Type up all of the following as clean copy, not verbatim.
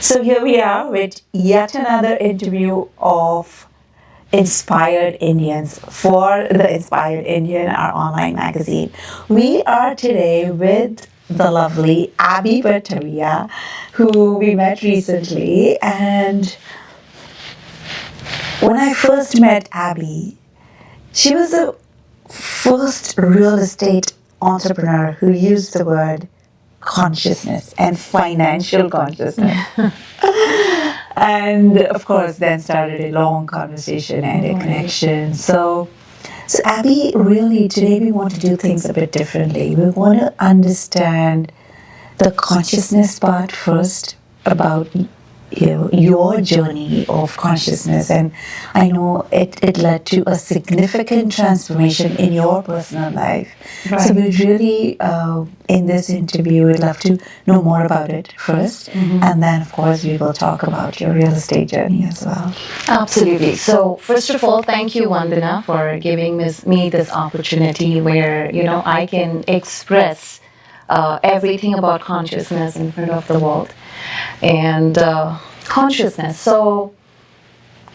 So here we are with yet another interview of Inspired Indians for the Inspired Indian, our online magazine. We are today with the lovely Abby Batavia, who we met recently. And when I first met Abby, she was the first real estate entrepreneur who used the word consciousness and financial consciousness. And of course, then started a long conversation and a connection. So Abby, really, today we want to do things a bit differently. We want to understand the consciousness part first about your journey of consciousness, and I know it led to a significant transformation in your personal life. Right. So we really in this interview we'd love to know more about it first, and then of course we will talk about your real estate journey as well. Absolutely. So first of all, thank you, Vandna, for giving me this opportunity where, I can express everything about consciousness in front of the world. And consciousness. So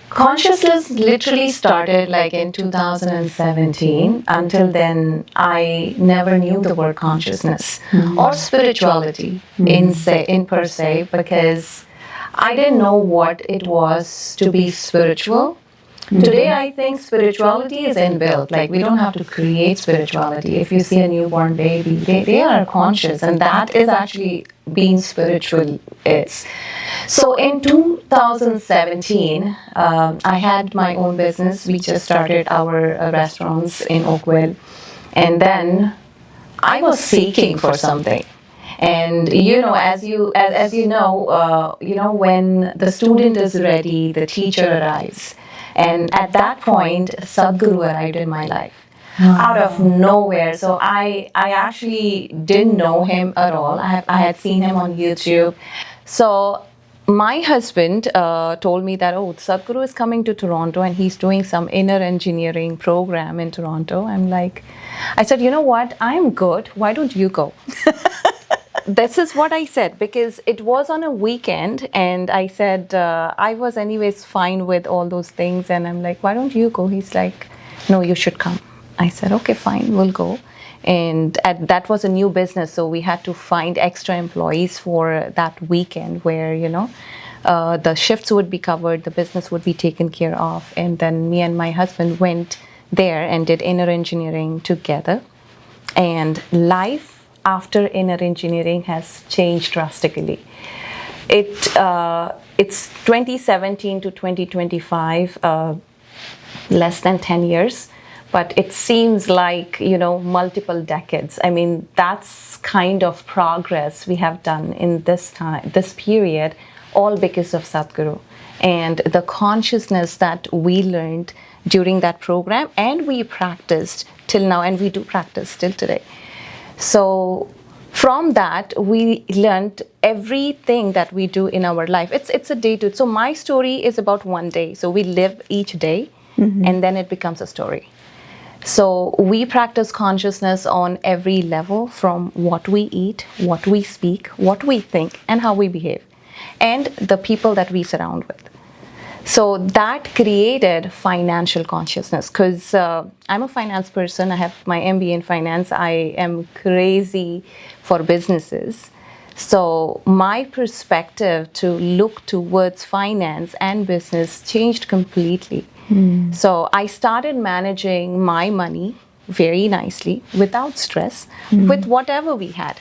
consciousness literally started like in 2017. Until then, I never knew the word consciousness or spirituality in per se, because I didn't know what it was to be spiritual. Today, I think spirituality is inbuilt. Like, we don't have to create spirituality. If you see a newborn baby, they are conscious, and that is actually being spiritual is. So in 2017, I had my own business. We just started our restaurants in Oakville. And then I was seeking for something. And as you know, when the student is ready, the teacher arrives. And at that point, Sadhguru arrived in my life out of nowhere. So I actually didn't know him at all. I had seen him on YouTube. So my husband told me that, Sadhguru is coming to Toronto and he's doing some inner engineering program in Toronto. I said, you know what? I'm good. Why don't you go? This is what I said, because it was on a weekend, and I said I was anyways fine with all those things, and I'm like, why don't you go? He's like, no, you should come. I said, okay, fine, we'll go. And that was a new business, so we had to find extra employees for that weekend where, the shifts would be covered, the business would be taken care of, and then me and my husband went there and did inner engineering together. And life after inner engineering has changed drastically. It's 2017 to 2025, less than 10 years, but it seems like, multiple decades. I mean, that's kind of progress we have done in this period, all because of Sadhguru and the consciousness that we learned during that program, and we practiced till now, and we do practice till today. So from that, we learned everything that we do in our life. It's a day to. So my story is about one day. So we live each day, and then it becomes a story. So we practice consciousness on every level, from what we eat, what we speak, what we think, and how we behave, and the people that we surround with. So that created financial consciousness, because I'm a finance person. I have my MBA in finance. I am crazy for businesses. So my perspective to look towards finance and business changed completely. So I started managing my money very nicely, without stress, with whatever we had.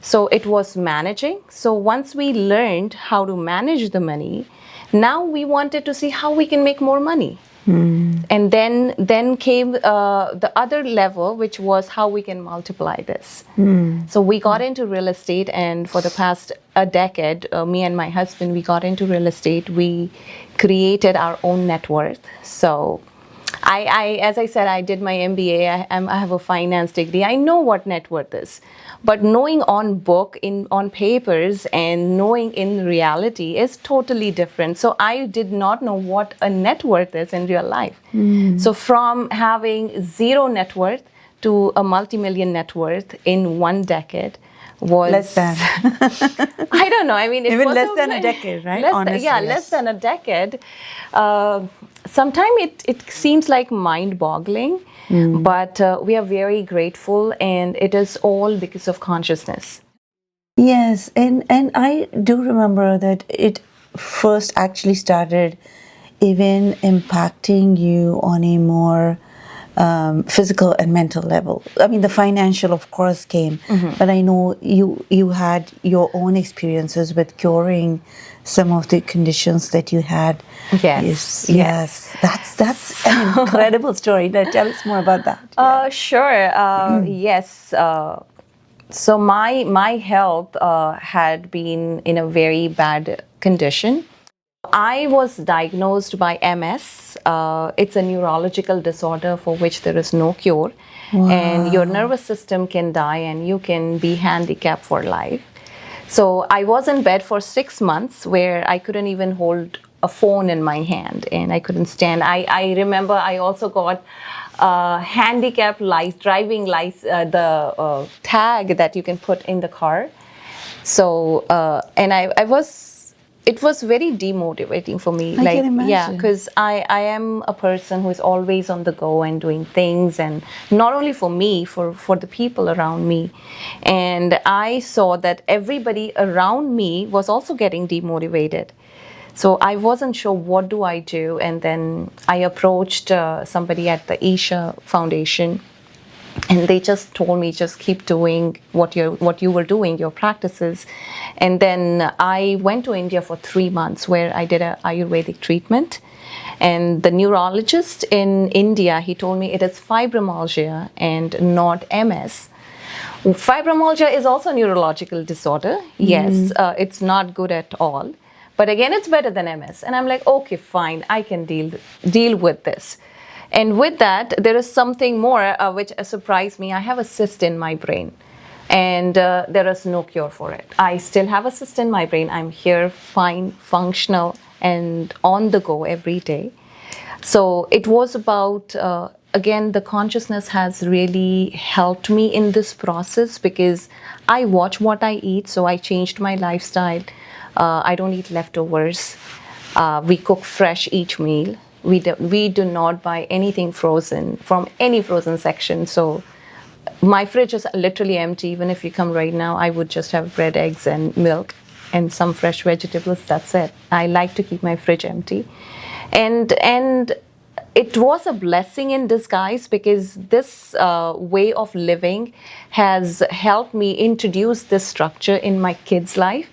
So it was managing. So once we learned how to manage the money, now we wanted to see how we can make more money. And then came the other level, which was how we can multiply this. So we got into real estate, and for the past a decade, me and my husband, we got into real estate. We created our own net worth. So I as I said, I did my MBA. I have a finance degree. I know what net worth is. But knowing on book, on papers, and knowing in reality is totally different. So I did not know what a net worth is in real life. So from having zero net worth to a multi-million net worth in one decade was Less than. I don't know. I mean, it Even was less than a decade, right? Honestly, yeah, yes. less than a decade. Sometimes it seems like mind-boggling, but we are very grateful, and it is all because of consciousness. Yes, and I do remember that it first actually started even impacting you on a more physical and mental level. I mean, the financial, of course, came, but I know you had your own experiences with curing some of the conditions that you had. Yes. That's an incredible story. Tell us more about that. Sure. Yes. So my health had been in a very bad condition. I was diagnosed by MS. It's a neurological disorder for which there is no cure, and your nervous system can die, and you can be handicapped for life. So I was in bed for 6 months, where I couldn't even hold a phone in my hand, and I couldn't stand. I remember I also got handicap driving license, the tag that you can put in the car. So and I was, it was very demotivating for me. I like can imagine. Yeah, because I am a person who is always on the go and doing things, and not only for me, for the people around me. And I saw that everybody around me was also getting demotivated. So I wasn't sure what do I do, and then I approached somebody at the Isha Foundation, and they just told me, just keep doing what you were doing, your practices. And then I went to India for 3 months, where I did a Ayurvedic treatment. And the neurologist in India, he told me it is fibromyalgia and not MS. Fibromyalgia is also a neurological disorder. Yes, it's not good at all. But again, it's better than MS. And I'm like, okay, fine, I can deal with this. And with that, there is something more which surprised me. I have a cyst in my brain, and there is no cure for it. I still have a cyst in my brain. I'm here, fine, functional, and on the go every day. So it was about, again, the consciousness has really helped me in this process, because I watch what I eat. So I changed my lifestyle. I don't eat leftovers. We cook fresh each meal. We do not buy anything frozen from any frozen section. So my fridge is literally empty. Even if you come right now, I would just have bread, eggs, and milk, and some fresh vegetables. That's it. I like to keep my fridge empty. And it was a blessing in disguise, because this way of living has helped me introduce this structure in my kids' life.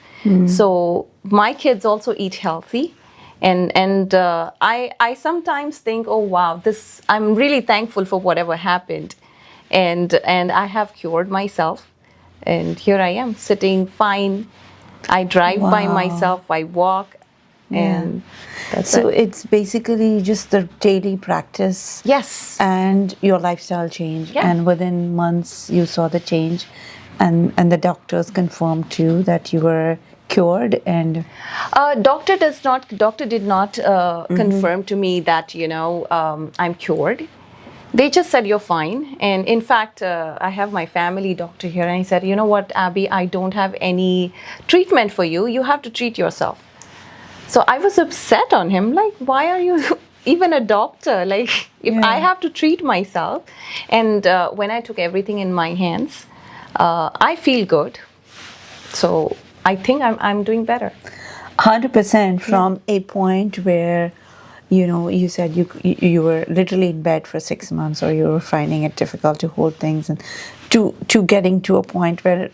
So my kids also eat healthy. And I sometimes think, oh wow, I'm really thankful for whatever happened, and I have cured myself, and here I am sitting fine. I drive by myself, I walk, and that's So it. it's basically just the daily practice. Yes. And your lifestyle change. Yeah. And within months you saw the change, and the doctors confirmed too that you were cured. And Doctor did not confirm to me that I'm cured. They just said you're fine. And in fact, I have my family doctor here, and he said, you know what, Abby, I don't have any treatment for you. You have to treat yourself. So I was upset on him, like, why are you even a doctor? Like, if I have to treat myself. And when I took everything in my hands, I feel good. So I think I'm doing better. 100% from a point where, you said you were literally in bed for 6 months, or you were finding it difficult to hold things, and to getting to a point where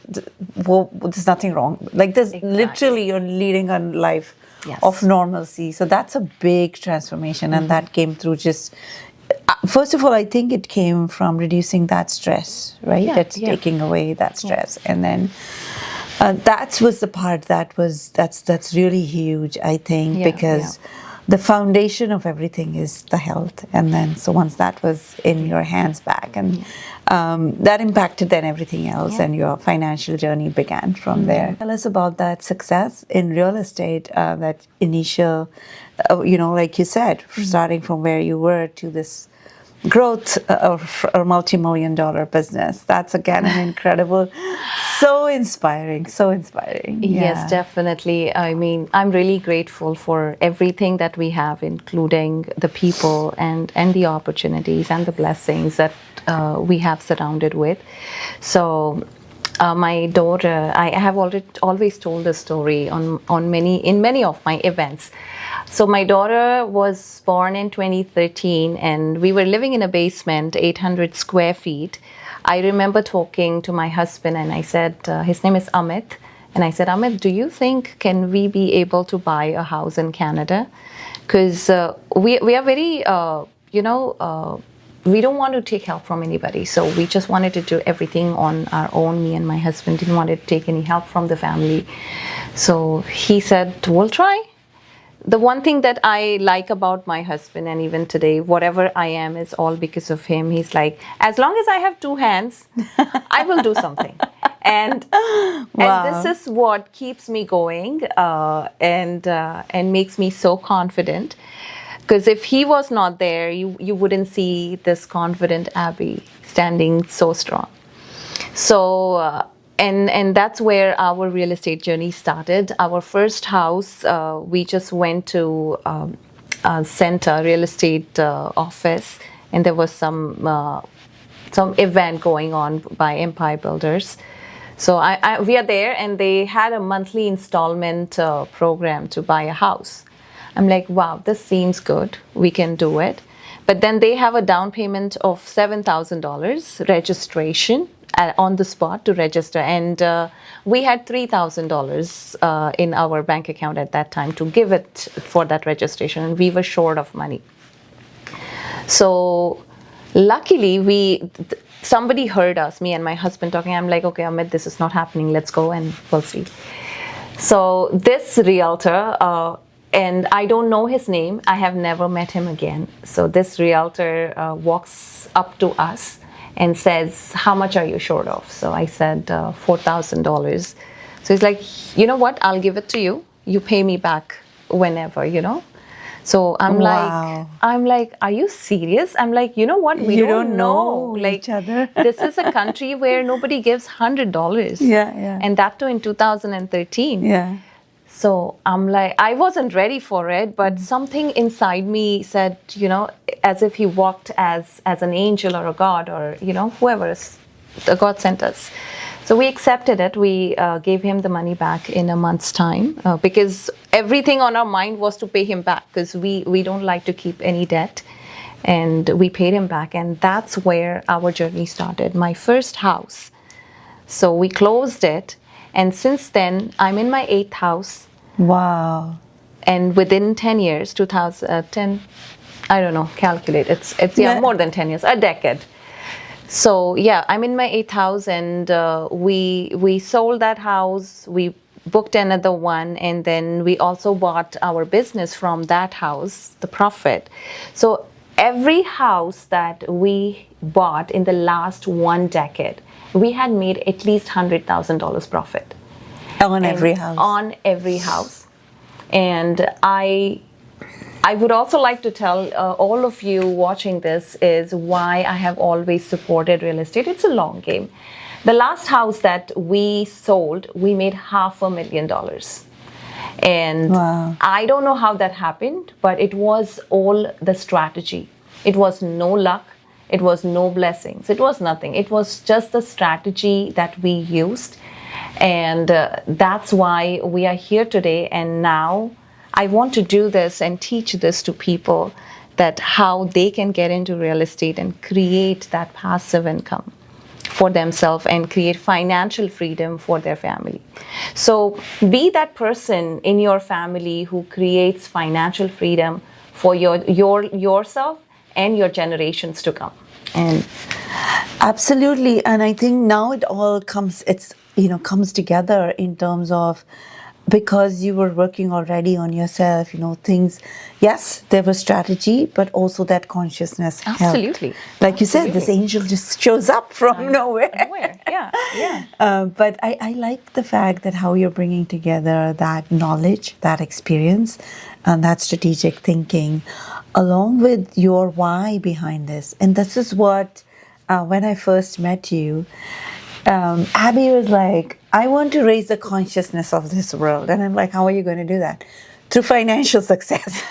there's nothing wrong. Like, there's literally, you're leading a life of normalcy. So that's a big transformation, and that came through just. First of all, I think it came from reducing that stress, right? That's taking away that stress, and then. That was the part that's really huge, I think, because the foundation of everything is the health. And then, so once that was in your hands back, and that impacted then everything else, and your financial journey began from there. Tell us about that success in real estate, that initial, like you said, starting from where you were to this growth of a multi-million-dollar business. That's again an incredible So inspiring, so inspiring. Yes, definitely. I mean, I'm really grateful for everything that we have, including the people and the opportunities and the blessings that we have surrounded with. So, my daughter, I have already always told this story on many of my events. So my daughter was born in 2013, and we were living in a basement, 800 square feet. I remember talking to my husband, and I said, his name is Amit, and I said, Amit, do you think can we be able to buy a house in Canada? Because we are very, we don't want to take help from anybody. So we just wanted to do everything on our own. Me and my husband didn't want to take any help from the family. So he said, we'll try. The one thing that I like about my husband, and even today, whatever I am is all because of him. He's like, as long as I have two hands, I will do something. And this is what keeps me going and makes me so confident. Because if he was not there, you wouldn't see this confident Abby standing so strong. So, and that's where our real estate journey started. Our first house, we just went to a center, real estate office, and there was some event going on by Empire Builders. So we are there, and they had a monthly installment program to buy a house. I'm like, wow, this seems good. We can do it. But then they have a down payment of $7,000 registration on the spot to register. And we had $3,000 in our bank account at that time to give it for that registration. And we were short of money. So luckily, somebody heard us, me and my husband talking. I'm like, okay, Amit, this is not happening. Let's go and we'll see. So this realtor, and I don't know his name. I have never met him again. So this realtor walks up to us and says, how much are you short of? So I said, $4,000. So he's like, you know what? I'll give it to you. You pay me back whenever, So I'm like, are you serious? I'm like, you know what? We don't know each other. This is a country where nobody gives $100. Yeah. And that too in 2013. Yeah. So I'm like, I wasn't ready for it, but something inside me said, as if he walked as an angel or a God or, whoever the God sent us. So we accepted it. We gave him the money back in a month's time because everything on our mind was to pay him back because we don't like to keep any debt. And we paid him back. And that's where our journey started. My first house. So we closed it. And since then, I'm in my 8th house. Wow. And within 10 years, 2010, I don't know, calculate. It's more than 10 years, a decade. So yeah, I'm in my 8th house, and we sold that house. We booked another one, and then we also bought our business from that house, the profit. So every house that we bought in the last 1 decade, we had made at least $100,000 profit. On every house. On every house. And I would also like to tell all of you watching this is why I have always supported real estate. It's a long game. The last house that we sold, we made $500,000. And wow. I don't know how that happened, but it was all the strategy. It was no luck. It was no blessings. It was nothing. It was just the strategy that we used. And that's why we are here today. And now I want to do this and teach this to people, that how they can get into real estate and create that passive income for themselves and create financial freedom for their family. So be that person in your family who creates financial freedom for yourself and your generations to come. And absolutely. And I think now it all comes together in terms of, because you were working already on yourself, things, yes, there was strategy, but also that consciousness helped. Absolutely. Like you said, this angel just shows up from nowhere. Yeah. But I like the fact that how you're bringing together that knowledge, that experience, and that strategic thinking, along with your why behind this. And this is what, when I first met you, Abby was like, I want to raise the consciousness of this world. And I'm like, how are you going to do that? Through financial success.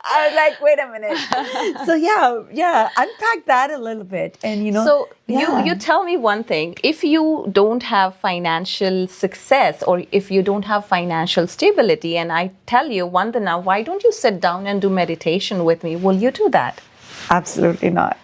I was like, wait a minute. So yeah, unpack that a little bit. And So yeah. you tell me one thing. If you don't have financial success or if you don't have financial stability, and I tell you, Vandana, why don't you sit down and do meditation with me? Will you do that? Absolutely not.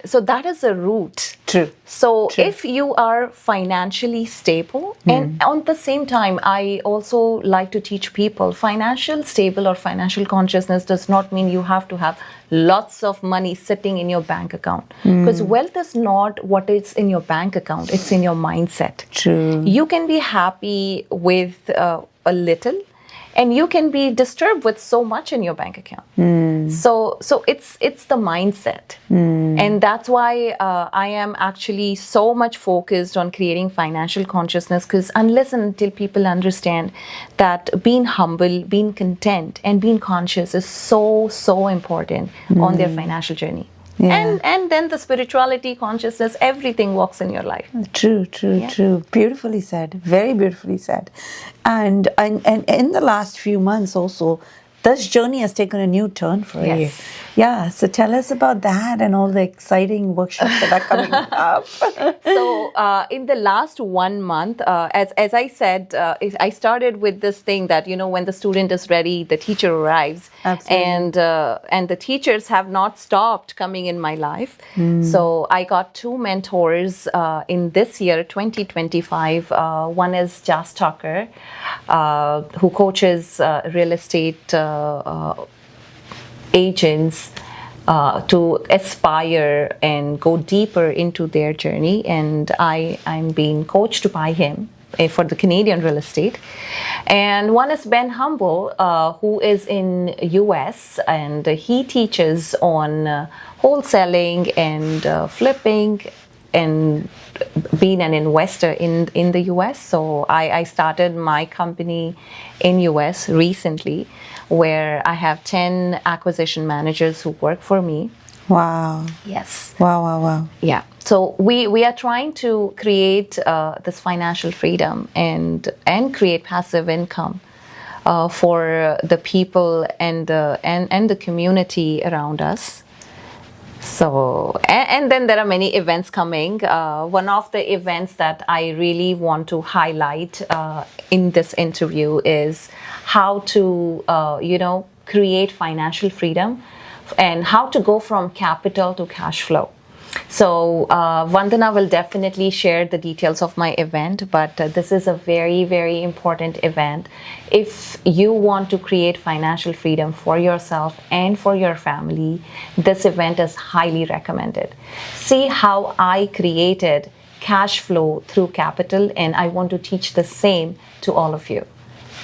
So that is a root. True. So if you are financially stable, and on the same time, I also like to teach people financial stable or financial consciousness does not mean you have to have lots of money sitting in your bank account. Because wealth is not what is in your bank account, it's in your mindset. True. You can be happy with a little, and you can be disturbed with so much in your bank account. So it's the mindset, and that's why I am actually so much focused on creating financial consciousness. Because unless and until people understand that being humble, being content, and being conscious is so important on their financial journey. Yeah. And then the spirituality, consciousness, everything walks in your life. True. Beautifully said. Very beautifully said. And in the last few months also, this journey has taken a new turn for you. Yeah. So tell us about that and all the exciting workshops that are coming up. So in the last 1 month, as I said, I started with this thing that, when the student is ready, the teacher arrives. Absolutely. And the teachers have not stopped coming in my life. So I got 2 mentors in this year, 2025. One is Jas Tucker, who coaches real estate agents to aspire and go deeper into their journey, and I'm being coached by him for the Canadian real estate. And one is Ben Humble, who is in US, and he teaches on wholesaling and flipping and being an investor in the US. So I started my company in US recently, where I have 10 acquisition managers who work for me. Wow. Yes. Wow. Yeah. So we are trying to create this financial freedom and create passive income for the people and the community around us. So, and then there are many events coming. One of the events that I really want to highlight in this interview is how to, create financial freedom and how to go from capital to cash flow. So Vandana will definitely share the details of my event, but this is a very, very important event. If you want to create financial freedom for yourself and for your family, this event is highly recommended. See how I created cash flow through capital, and I want to teach the same to all of you.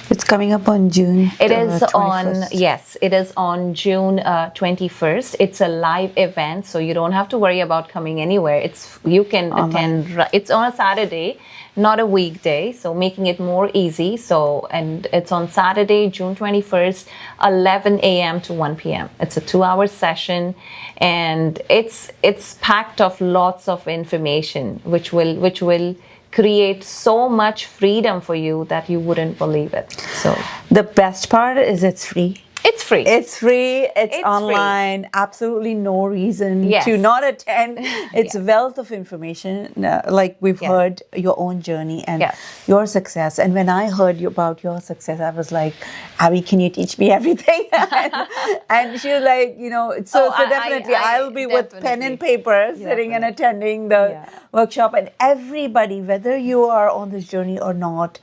It's coming up on June. It is 21st. it is on June 21st. It's a live event, so you don't have to worry about coming anywhere. You can attend. It's on a Saturday, not a weekday, so making it more easy. And it's on Saturday, June 21st, 11 a.m. to 1 p.m. It's a 2-hour session, and it's packed of lots of information, which will create so much freedom for you that you wouldn't believe it. So the best part is it's free. It's free. It's free. It's online. Free. Absolutely no reason to not attend. It's a wealth of information. Like we've heard your own journey and your success. And when I heard about your success, I was like, Abby, can you teach me everything? and she was like, so definitely I'll be with pen and paper sitting and attending the workshop. And everybody, whether you are on this journey or not,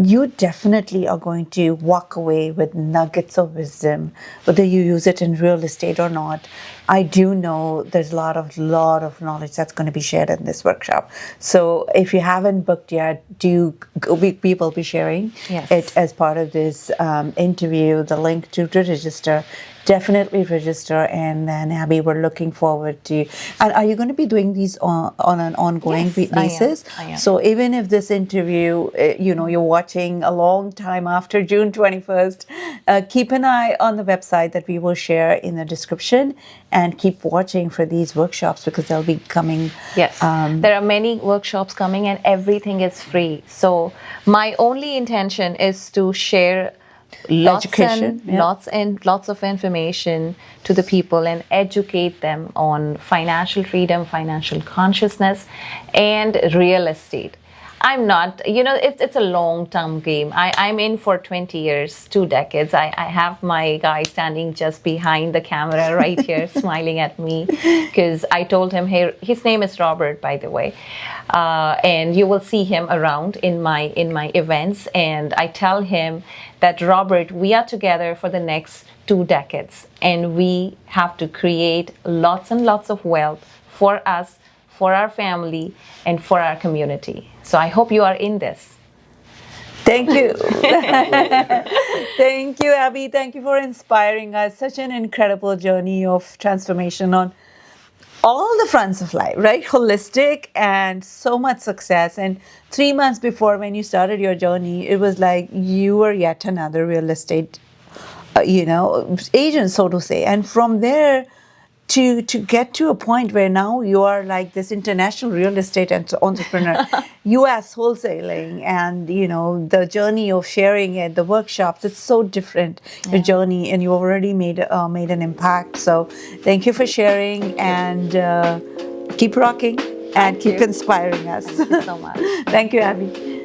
you definitely are going to walk away with nuggets of wisdom, whether you use it in real estate or not. I do know there's a lot of knowledge that's going to be shared in this workshop. So if you haven't booked yet, we will be sharing it as part of this interview, the link to register. Definitely register, and then Abby, we're looking forward to. And are you going to be doing these on an ongoing basis? I am. So even if this interview, you're watching a long time after June 21st, keep an eye on the website that we will share in the description, and keep watching for these workshops because they'll be coming. Yes, there are many workshops coming and everything is free. So my only intention is to share Education, lots of information to the people and educate them on financial freedom, financial consciousness, and real estate. I'm not, it's a long-term game. I'm in for 20 years, 2 decades. I have my guy standing just behind the camera right here, smiling at me, because I told him, hey, his name is Robert, by the way, and you will see him around in my events. And I tell him that, Robert, we are together for the next 2 decades, and we have to create lots and lots of wealth for us, for our family, and for our community. So I hope you are in this. Thank you. Thank you, Abby. Thank you for inspiring us. Such an incredible journey of transformation on all the fronts of life, right? Holistic and so much success. And 3 months before, when you started your journey, it was like you were yet another real estate, agent, so to say. And from there, to get to a point where now you are like this international real estate entrepreneur, U.S. wholesaling, and the journey of sharing it, the workshops, it's so different, your journey, and you already made an impact. So thank you for sharing, and keep rocking and keep inspiring us. Thank you so much. Thank you, Abby.